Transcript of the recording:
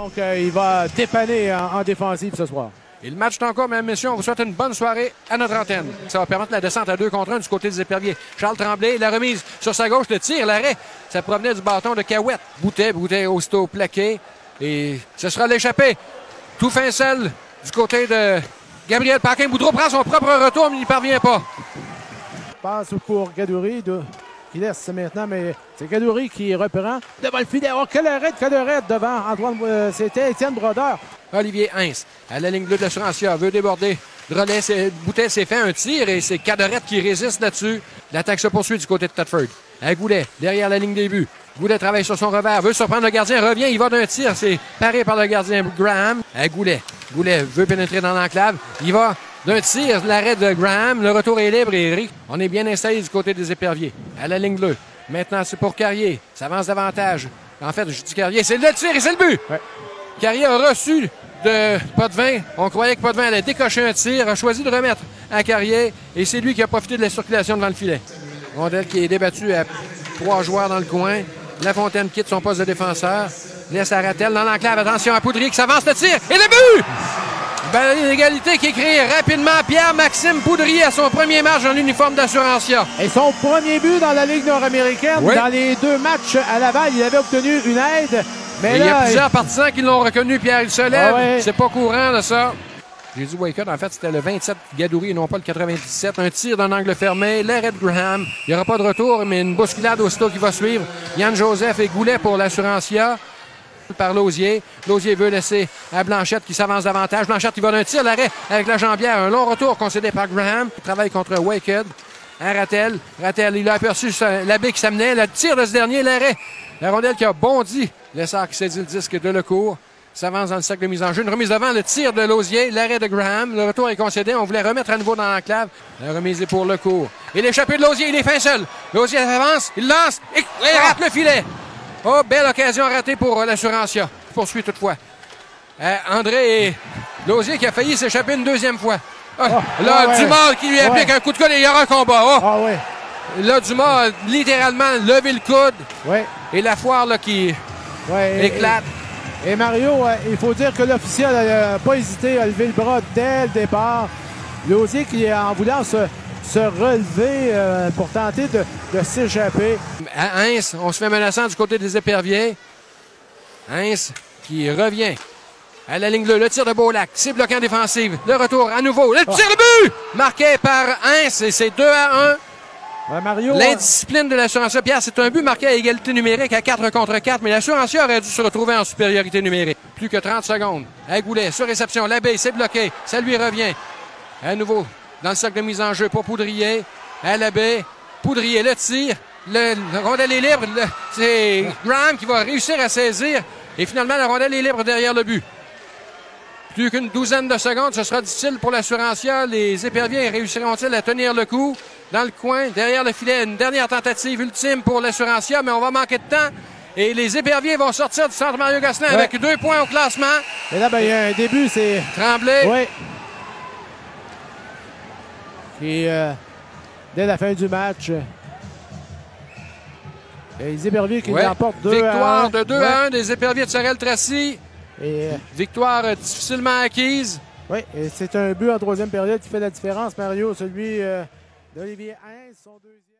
Donc, il va dépanner en défensive ce soir. Et le match est encore, mesdames et messieurs. On vous souhaite une bonne soirée à notre antenne. Ça va permettre la descente à 2 contre 1 du côté des Éperviers. Charles Tremblay, la remise sur sa gauche, le tir, l'arrêt. Ça provenait du bâton de Cahouette. Boutet aussitôt plaqué. Et ce sera l'échappée. Tout fin seul du côté de Gabriel Paquin-Boudreau. Prend son propre retour, mais il n'y parvient pas. Passe pour Gadouri. Qui laisse maintenant, mais c'est Gadouri qui reprend devant le filet. Oh, quel arrêt devant Antoine. C'était Étienne Brodeur. Olivier Hintz, à la ligne bleue de l'Assurantia, veut déborder. Boutet s'est fait un tir et c'est Cadorette qui résiste là-dessus. L'attaque se poursuit du côté de Thetford. À Goulet, derrière la ligne des buts. Goulet travaille sur son revers, veut surprendre le gardien, revient, il va d'un tir, c'est paré par le gardien Graham. À Goulet veut pénétrer dans l'enclave, il va d'un tir, l'arrêt de Graham, le retour est libre et Eric. On est bien installé du côté des Éperviers. À la ligne bleue, maintenant c'est pour Carrier, ça avance davantage. En fait, je dis Carrier, c'est le tir et c'est le but! Ouais. Carrier a reçu de Potvin. On croyait que Potvin allait décocher un tir, a choisi de remettre à Carrier et c'est lui qui a profité de la circulation devant le filet. Rondelle qui est débattue à 3 joueurs dans le coin. Lafontaine quitte son poste de défenseur. Laisse à Rattel dans l'enclave. Attention à Poudrier qui s'avance le tir et le but! Belle égalité qui est créée rapidement. Pierre-Maxime Poudrier à son premier match en uniforme d'Assurantia. Et son premier but dans la Ligue nord-américaine. Oui. Dans les 2 matchs à Laval, il avait obtenu une aide. Mais là, il y a plusieurs partisans qui l'ont reconnu. Pierre, il se lève. Ah ouais. C'est pas courant de ça. J'ai dit Wakehead, en fait, c'était le 27 Gadouri et non pas le 97. Un tir d'un angle fermé, l'arrêt de Graham. Il n'y aura pas de retour, mais une bousculade aussitôt qui va suivre. Yann Joseph et Goulet pour l'Assurantia. Par Lausier. Lausier veut laisser à Blanchette qui s'avance davantage. Blanchette, il va d'un tir, l'arrêt avec la jambière. Un long retour concédé par Graham. Il travaille contre Wakehead. À Rattel. Rattel, il a aperçu l'abbé qui s'amenait. Le tir de ce dernier, l'arrêt. La rondelle qui a bondi. Lessard qui saisit le disque de Lecourt. S'avance dans le cercle de mise en jeu. Une remise devant, le tir de Lausier, l'arrêt de Graham. Le retour est concédé. On voulait remettre à nouveau dans l'enclave. La remise est pour Lecourt. Et l'échappée de Lausier, il est fin seul. Lausier avance, il lance et il rate le filet. Oh, belle occasion ratée pour l'Assurantia. Poursuit toutefois. André et Lausier qui a failli s'échapper une 2e fois. Là, ouais. Dumas qui lui applique un coup de coude et il y aura un combat. Ouais. Là, Dumas a littéralement levé le coude. Ouais. Et la foire là, qui éclate. Et Mario, il faut dire que l'officiel n'a pas hésité à lever le bras dès le départ. Lausier qui est en voulant se relever pour tenter de s'échapper. À Hintz, on se fait menaçant du côté des Éperviers. Hintz qui revient à la ligne bleue. Le tir de Beaulac, c'est bloqué en défensive. Le retour à nouveau. Le tir de but! Marqué par Hintz et c'est 2-1. Mario, l'indiscipline de l'Assurantia. Pierre, c'est un but marqué à égalité numérique à 4 contre 4, mais l'Assurantia aurait dû se retrouver en supériorité numérique. Plus que 30 secondes. À Goulet, sur réception. L'abbé, c'est bloqué. Ça lui revient. À nouveau, dans le cercle de mise en jeu pour Poudrier. À l'abbé. Poudrier, le tir. Le rondelle est libre. C'est Graham qui va réussir à saisir. Et finalement, la rondelle est libre derrière le but. Plus qu'une douzaine de secondes, ce sera difficile pour l'Assurantia. Les Éperviers réussiront-ils à tenir le coup? Dans le coin, derrière le filet, une dernière tentative ultime pour l'Assurantia, mais on va manquer de temps. Et les Éperviers vont sortir du centre Mario Gosselin avec 2 points au classement. Et là, il y a un début, c'est Tremblay. Oui. Et dès la fin du match, les Éperviers qui l'emportent 2-1. Victoire de 2-1 des Éperviers de Sorel-Tracy. Et victoire difficilement acquise. Oui, et c'est un but en 3e période qui fait la différence, Mario, celui d'Olivier Hintz, son 2e.